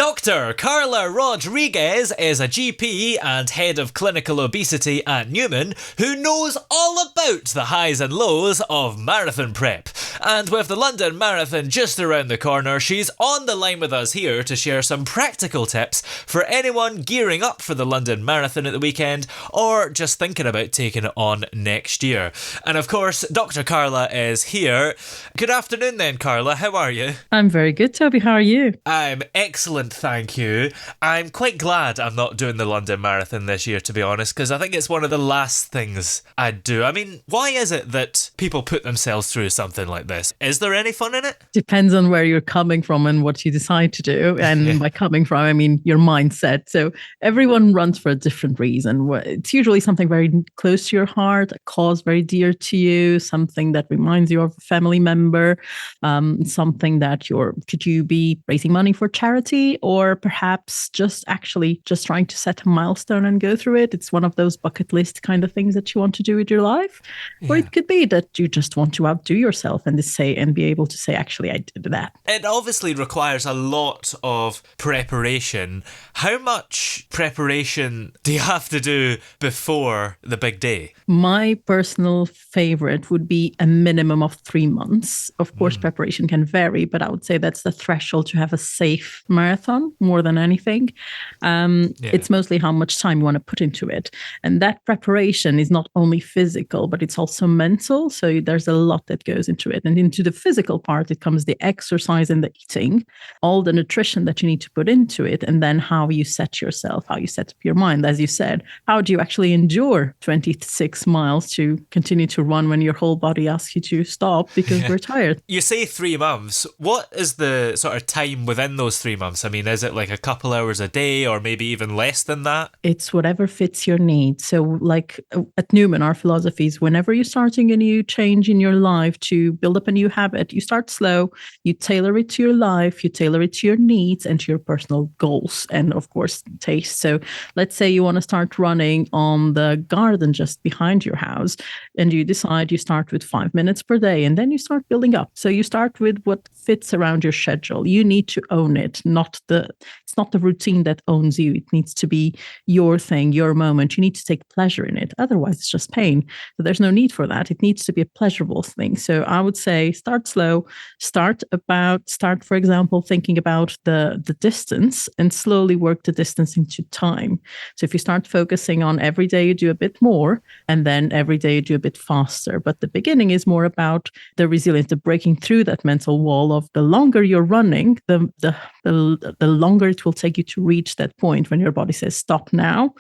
Dr. Carla Rodrigues is a GP and Head of Clinical Obesity at Numan who knows all about the highs and lows of marathon prep. And with the London Marathon just around the corner, she's on the line with us here to share some practical tips for anyone gearing up for the London Marathon at the weekend or just thinking about taking it on next year. And of course, Dr. Carla is here. Good afternoon then, Carla. How are you? I'm very good, Toby. How are you? I'm excellent, thank you. I'm quite glad I'm not doing the London Marathon this year, to be honest, because I think it's one of the last things I'd do. I mean, why is it that people put themselves through something like this? Is there any fun in it? Depends on where you're coming from and what you decide to do. And by coming from, I mean your mindset. So everyone runs for a different reason. It's usually something very close to your heart, a cause very dear to you, something that reminds you of a family member, something that could you be raising money for charity, or perhaps just trying to set a milestone and go through it. It's one of those bucket list kind of things that you want to do with your life. Or it could be that you just want to outdo yourself and be able to say, actually, I did that. It obviously requires a lot of preparation. How much preparation do you have to do before the big day? My personal favorite would be a minimum of 3 months. Of course, preparation can vary, but I would say that's the threshold to have a safe marathon more than anything. It's mostly how much time you want to put into it. And that preparation is not only physical, but it's also mental. So there's a lot that goes into it. And into the physical part, it comes the exercise and the eating, all the nutrition that you need to put into it, and then how you set yourself, how you set up your mind. As you said, how do you actually endure 26 miles to continue to run when your whole body asks you to stop because we're tired? You say 3 months. What is the sort of time within those 3 months? I mean, is it like a couple hours a day or maybe even less than that? It's whatever fits your needs. So like at Numan, our philosophy is whenever you're starting a new change in your life to build up a new habit, you start slow, you tailor it to your life, you tailor it to your needs and to your personal goals and of course taste. So let's say you want to start running on the garden just behind your house and you decide you start with 5 minutes per day and then you start building up. So you start with what fits around your schedule. You need to own it, it's not the routine that owns you. It needs to be your thing, your moment. You need to take pleasure in it. Otherwise, it's just pain. So there's no need for that. It needs to be a pleasurable thing. So I would say start slow, start, for example, thinking about the distance and slowly work the distance into time. So if you start focusing on every day you do a bit more and then every day you do a bit faster. But the beginning is more about the resilience, the breaking through that mental wall of the longer you're running, the longer it will take you to reach that point when your body says stop now.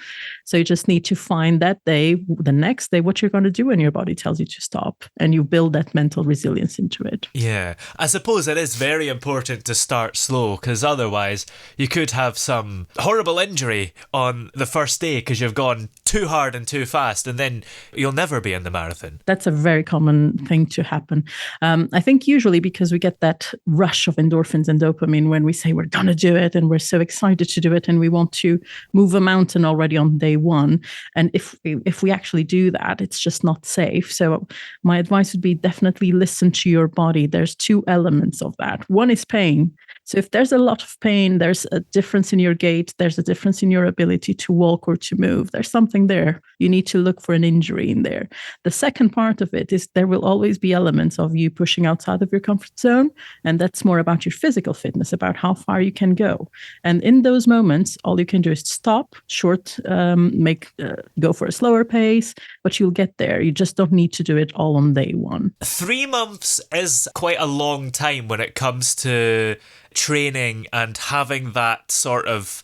So you just need to find that day, the next day, what you're going to do when your body tells you to stop, and you build that mental resilience into it. Yeah, I suppose it is very important to start slow because otherwise you could have some horrible injury on the first day because you've gone too hard and too fast and then you'll never be in the marathon. That's a very common thing to happen. I think usually because we get that rush of endorphins and dopamine when we say we're going to do it and we're so excited to do it and we want to move a mountain already on day one. And if we actually do that, it's just not safe. So my advice would be definitely listen to your body. There's 2 elements of that. One is pain. So if there's a lot of pain, there's a difference in your gait, there's a difference in your ability to walk or to move. There's something there. You need to look for an injury in there. The second part of it is there will always be elements of you pushing outside of your comfort zone. And that's more about your physical fitness, about how far you can go. And in those moments, all you can do is stop, go for a slower pace, but you'll get there. You just don't need to do it all on day one. 3 months is quite a long time when it comes to training and having that sort of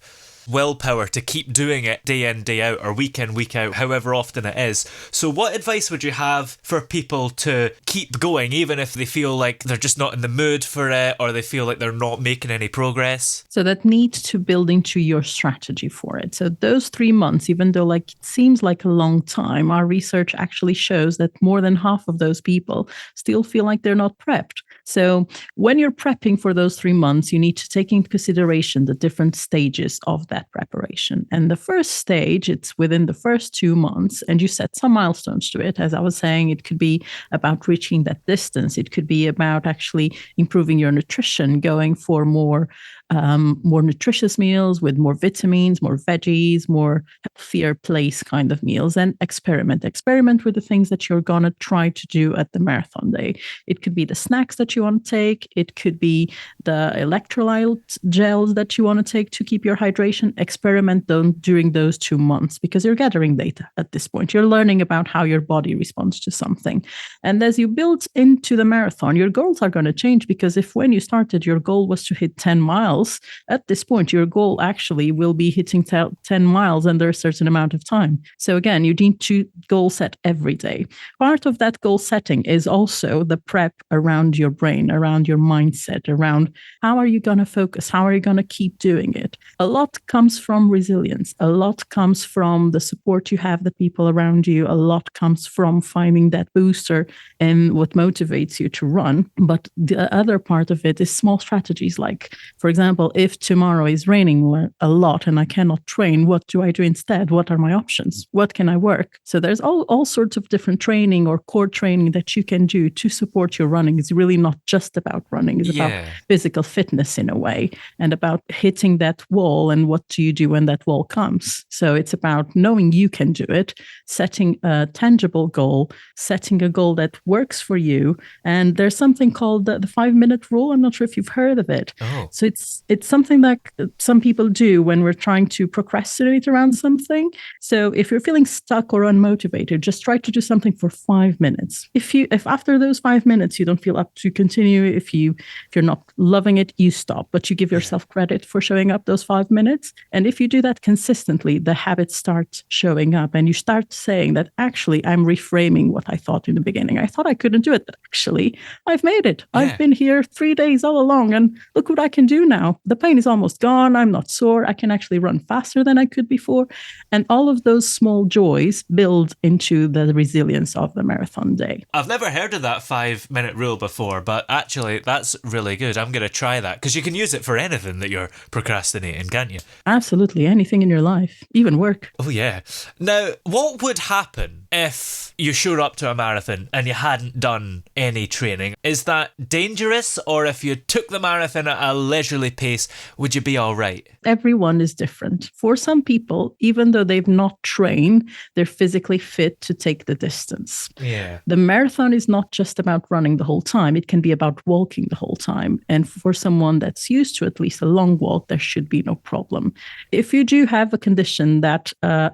willpower to keep doing it day in, day out, or week in, week out, however often it is. So what advice would you have for people to keep going, even if they feel like they're just not in the mood for it, or they feel like they're not making any progress? So that needs to build into your strategy for it. So those 3 months, even though it seems like a long time, our research actually shows that more than half of those people still feel like they're not prepped. So when you're prepping for those 3 months, you need to take into consideration the different stages of that preparation. And the first stage, it's within the first 2 months, and you set some milestones to it. As I was saying, it could be about reaching that distance. It could be about actually improving your nutrition, going for more more nutritious meals with more vitamins, more veggies, more healthier place kind of meals, and experiment with the things that you're going to try to do at the marathon day. It could be the snacks that you want to take. It could be the electrolyte gels that you want to take to keep your hydration. Experiment during those 2 months, because you're gathering data at this point. You're learning about how your body responds to something. And as you build into the marathon, your goals are going to change, because if when you started, your goal was to hit 10 miles, at this point, your goal actually will be hitting 10 miles under a certain amount of time. So again, you need to goal set every day. Part of that goal setting is also the prep around your brain, around your mindset, around how are you going to focus? How are you going to keep doing it? A lot comes from resilience. A lot comes from the support you have, the people around you. A lot comes from finding that booster and what motivates you to run. But the other part of it is small strategies. Like, for example, if tomorrow is raining a lot and I cannot train, what do I do instead? What are my options? What can I work? So there's all sorts of different training or core training that you can do to support your running. It's really not just about running. It's about physical fitness in a way, and about hitting that wall, and what do you do when that wall comes. So it's about knowing you can do it, setting a tangible goal, setting a goal that works for you. And there's something called the 5-minute rule. I'm not sure if you've heard of it. Oh. So it's something that some people do when we're trying to procrastinate around something. So if you're feeling stuck or unmotivated, just try to do something for 5 minutes. If after those 5 minutes you don't feel up to continue, if you're not loving it, you stop. But you give yourself credit for showing up those 5 minutes. And if you do that consistently, the habits start showing up, and you start saying that actually I'm reframing what I thought in the beginning. I thought I couldn't do it, but actually I've made it. Yeah. I've been here 3 days all along, and look what I can do now. The pain is almost gone. I'm not sore. I can actually run faster than I could before. And all of those small joys build into the resilience of the marathon day. I've never heard of that 5-minute rule before, but actually that's really good. I'm going to try that, because you can use it for anything that you're procrastinating, can't you? Absolutely. Anything in your life, even work. Oh, yeah. Now, what would happen if you showed up to a marathon and you hadn't done any training? Is that dangerous? Or if you took the marathon at a leisurely pace, would you be all right? Everyone is different. For some people, even though they've not trained, they're physically fit to take the distance. Yeah. The marathon is not just about running the whole time. It can be about walking the whole time. And for someone that's used to at least a long walk, there should be no problem. If you do have a condition that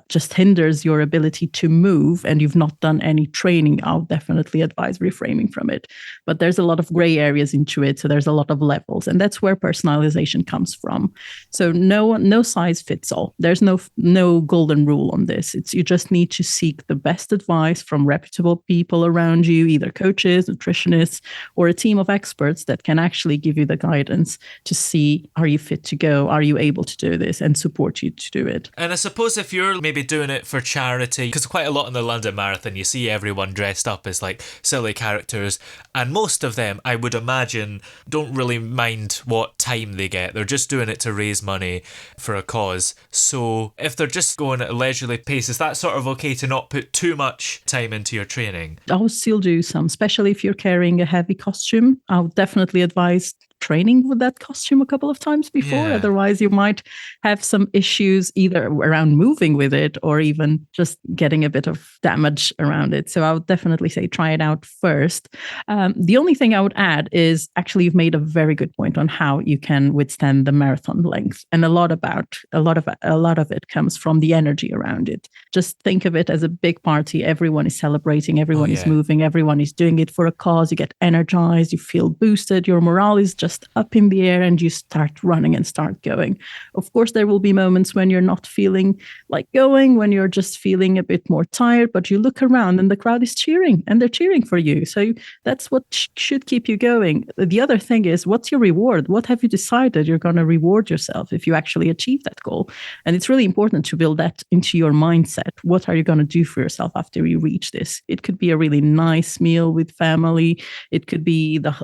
just hinders your ability to move and you've not done any training, I'll definitely advise reframing from it. But there's a lot of gray areas into it. So there's a lot of levels. And that's where personalization comes from. So no size fits all. There's no golden rule on this. You just need to seek the best advice from reputable people around you, either coaches, nutritionists, or a team of experts that can actually give you the guidance to see, are you fit to go? Are you able to do this? And support you to do it. And I suppose if you're maybe doing it for charity, because quite a lot in the London Marathon, you see everyone dressed up as like silly characters, and most of them, I would imagine, don't really mind what time they get. They're just doing it to raise money for a cause. So if they're just going at a leisurely pace, is that sort of okay to not put too much time into your training? I would still do some, especially if you're carrying a heavy costume. I would definitely advise training with that costume a couple of times before. Yeah. Otherwise, you might have some issues either around moving with it or even just getting a bit of damage around it. So I would definitely say try it out first. The only thing I would add is actually you've made a very good point on how you can withstand the marathon length, and a lot of it comes from the energy around it. Just think of it as a big party. Everyone is celebrating. Everyone is moving. Everyone is doing it for a cause. You get energized. You feel boosted. Your morale is just up in the air, and you start running and start going. Of course, there will be moments when you're not feeling like going, when you're just feeling a bit more tired, but you look around and the crowd is cheering, and they're cheering for you. So that's what should keep you going. The other thing is, what's your reward? What have you decided you're going to reward yourself if you actually achieve that goal? And it's really important to build that into your mindset. What are you going to do for yourself after you reach this? It could be a really nice meal with family. It could be the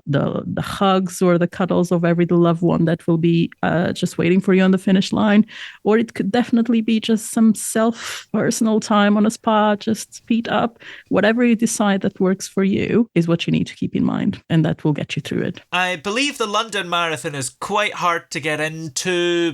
hugs or the cuddles of every loved one that will be just waiting for you on the finish line, or it could definitely be just some personal time on a spa, just feet up. Whatever you decide that works for you is what you need to keep in mind, and that will get you through it. I believe the London Marathon is quite hard to get into